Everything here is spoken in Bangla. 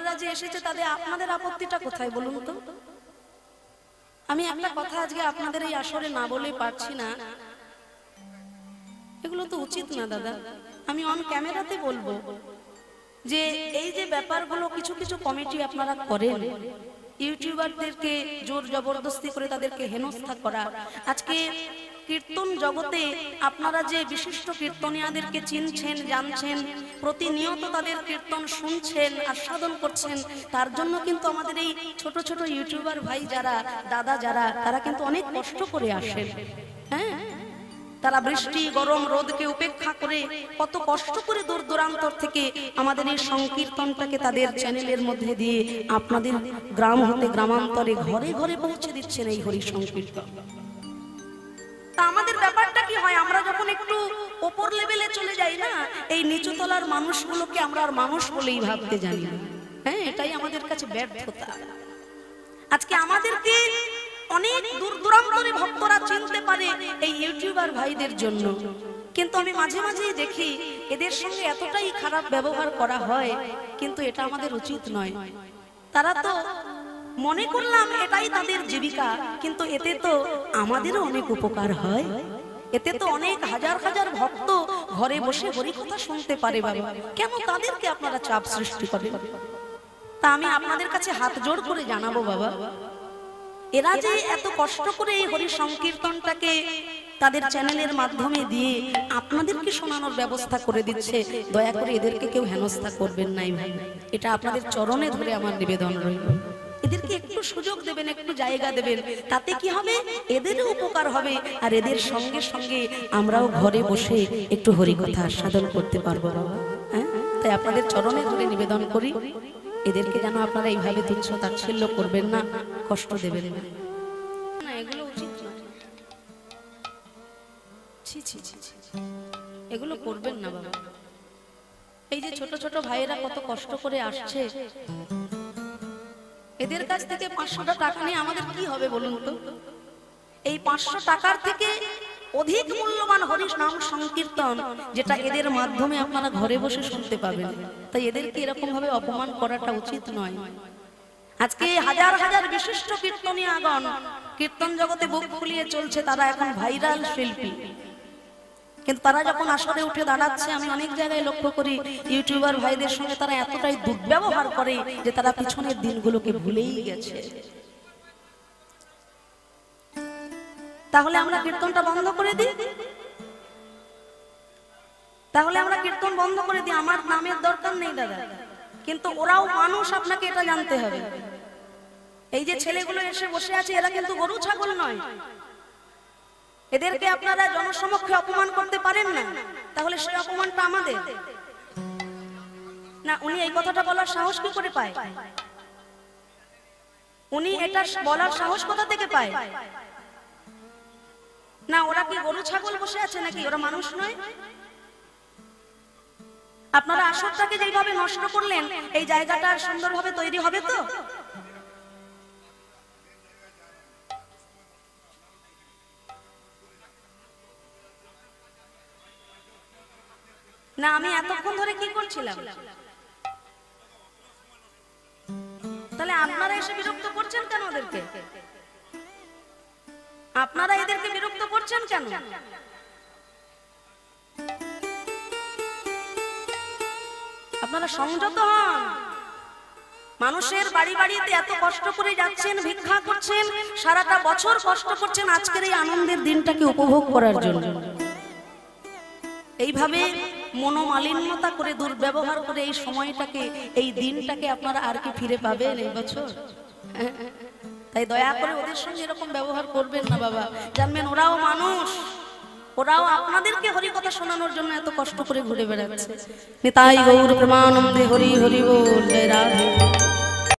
ইউটিউবাররা যে এসেছে তাদের আপনাদের আপত্তিটা কোথায় বলুন তো? আমি একটা কথা আজকে আপনাদের এই আসরে না বলে পারছি না, এগুলো তো উচিত না দাদা। আমি অন ক্যামেরাতে বলবো যে এই যে ব্যাপারগুলো কিছু কিছু কমিটি আপনারা করেন, ইউটিউবারদেরকে জোর জবরদস্তি করে তাদেরকে হেনস্থা করা। আজকে কীর্তন জগতে আপনারা যে বিশিষ্ট কীর্তনিয়াদেরকে চিনছেন, জানছেন, প্রতিনিয়ত তাদের কীর্তন শুনছেন, আস্বাদন করছেন, তার জন্য কিন্তু আমাদের এই ছোট ছোট ইউটিউবার ভাই যারা, দাদা যারা, তারা কিন্তু অনেক কষ্ট করে আসেন। হ্যাঁ, তারা বৃষ্টি গরম রোদকে উপেক্ষা করে কত কষ্ট করে দূর দূরান্তর থেকে আমাদের এই সংকীর্তনটাকে তাদের চ্যানেলের মধ্যে দিয়ে আপনাদের গ্রাম হতে গ্রামান্তরে ঘরে ঘরে পৌঁছে দিচ্ছেন এই হরি সংকীর্তন। তা আমাদের ব্যাপারটা কি হয়, আমরা যখন একটু ওপর লেভেলে চলে যাই না, এই নিচু তলার মানুষগুলোকে আমরা আর মানুষ বলেই ভাবতে জানি না। হ্যাঁ, এটাই আমাদের কাছে ব্যর্থতা। আজকে আমাদেরকে অনেক দূর দূরান্তরে ভক্তরা চিনতে পারে এই ইউটিউবার ভাইদের জন্য, কিন্তু আমি মাঝে মাঝেই দেখি এদের সঙ্গে এতটাই খারাপ ব্যবহার করা হয়, কিন্তু এটা আমাদের উচিত নয়। তারা তো মনে করলাম এটাই তাদের জীবিকা, কিন্তু এতে তো আমাদেরও অনেক উপকার হয়, এতে তো অনেক হাজার হাজার ভক্ত ঘরে বসে হরিকথা শুনতে পারে। বাবা, কেন তাদেরকে আপনারা চাপ সৃষ্টি করেন? তা আমি আপনাদের কাছে হাত জোড় করে জানাবো বাবা, এরা যে এত কষ্ট করে এই হরি সংকীর্তনটাকে তাদের চ্যানেলের মাধ্যমে দিয়ে আপনাদেরকে শোনানোর ব্যবস্থা করে দিচ্ছে, দয়া করে এদেরকে কেউ হেনস্থা করবেন নাই ভাই, এটা আপনাদের চরণে ধরে আমার নিবেদন রইল। এদেরকে একটু সুযোগ দেবেন, একটু জায়গা দেবেন, তাতে কি হবে, এদেরও উপকার হবে, আর এদের সঙ্গে সঙ্গে আমরাও ঘরে বসে একটু হরিকথা আস্বাদন করতে পারবো বাবা। হ্যাঁ, তাই আপনাদের চরণে ধরে নিবেদন করি, এদেরকে যেন আপনারা এইভাবে তুচ্ছ তাচ্ছিল্য করবেন না, কষ্ট দেবেন না, এগুলো উচিত না। ছি ছি ছি ছি, এগুলো করবেন না বাবা। এই যে ছোট ছোট ভাইয়েরা কত কষ্ট করে আসছে, এদের কাছ থেকে 500টা টাকা নিয়ে আমাদের কি হবে বলুন তো? এই 500 টাকার থেকে অধিক মূল্যবান হরি নাম সংকীর্তন, যেটা এদের মাধ্যমে আপনারা ঘরে বসে শুনতে পাবেন। তাই এদেরকে এরকম ভাবে অপমান করাটা উচিত নয়। আজকে হাজার হাজার বিশিষ্ট কীর্তনীয়াগণ কীর্তন জগতে বুক ফুলিয়ে চলছে, তারা এখন ভাইরাল শিল্পী, কিন্তু তারা যখন আসরে উঠে দাঁড়াচ্ছে, আমি অনেক জায়গায় লক্ষ্য করি ইউটিউবার ভাইদের সঙ্গে তারা এতটাই দুর্ব্যবহার করে যে তারা পিছনের দিনগুলোকে ভুলেই গেছে। তাহলে আমরা কীর্তনটা বন্ধ করে দিই, তাহলে আমরা কীর্তন বন্ধ করে দিই। আমার নামের দরকার নেই দাদা, কিন্তু ওরাও মানুষ, আপনাকে এটা জানতে হবে। এই যে ছেলেগুলো এসে বসে আছে, এরা কিন্তু গরু ছাগল নয়, এদেরকে আপনারা জনসমক্ষে অপমান করতে পারেন না, তাহলে সেই অপমানটা আমাদের না। উনি এই কথাটা বলার সাহস কি করে পায়? উনি এটা বলার সাহস কোথা থেকে পায়? না, ওরা কি গরু ছাগল বসে আছে নাকি? ওরা মানুষ নয়? আপনারা আসরটাকে যেভাবে নষ্ট করলেন, এই জায়গাটা সুন্দরভাবে তৈরি হবে তো? না, আমি এতক্ষণ ধরে কি করছিলাম? তাহলে আপনারা এসে বিরক্ত করছেন কেন ওদেরকে? আপনারা এদেরকে বিরক্ত করছেন কেন? আপনারা সংযত হন। মানুষের বাড়ি বাড়িতে এত কষ্ট করে যাচ্ছেন, ভিক্ষা করছেন, সারাটা বছর কষ্ট করছেন আজকের এই আনন্দের দিনটাকে উপভোগ করার জন্য। এইভাবে মনোমালিন্যতা করে, দুর্ব্যবহার করে এই সময়টাকে, এই দিনটাকে আপনারা আর কি ফিরে পাবেন এই বছর? তাই দয়া করে ওদের সঙ্গে এরকম ব্যবহার করবেন না বাবা। জানবেন ওরাও মানুষ, ওরাও আপনাদেরকে হরি কথা শোনানোর জন্য এত কষ্ট করে ঘুরে বেড়াচ্ছে। নিতাই গৌর প্রেমানন্দে হরি হরি বল, জয় রাধে।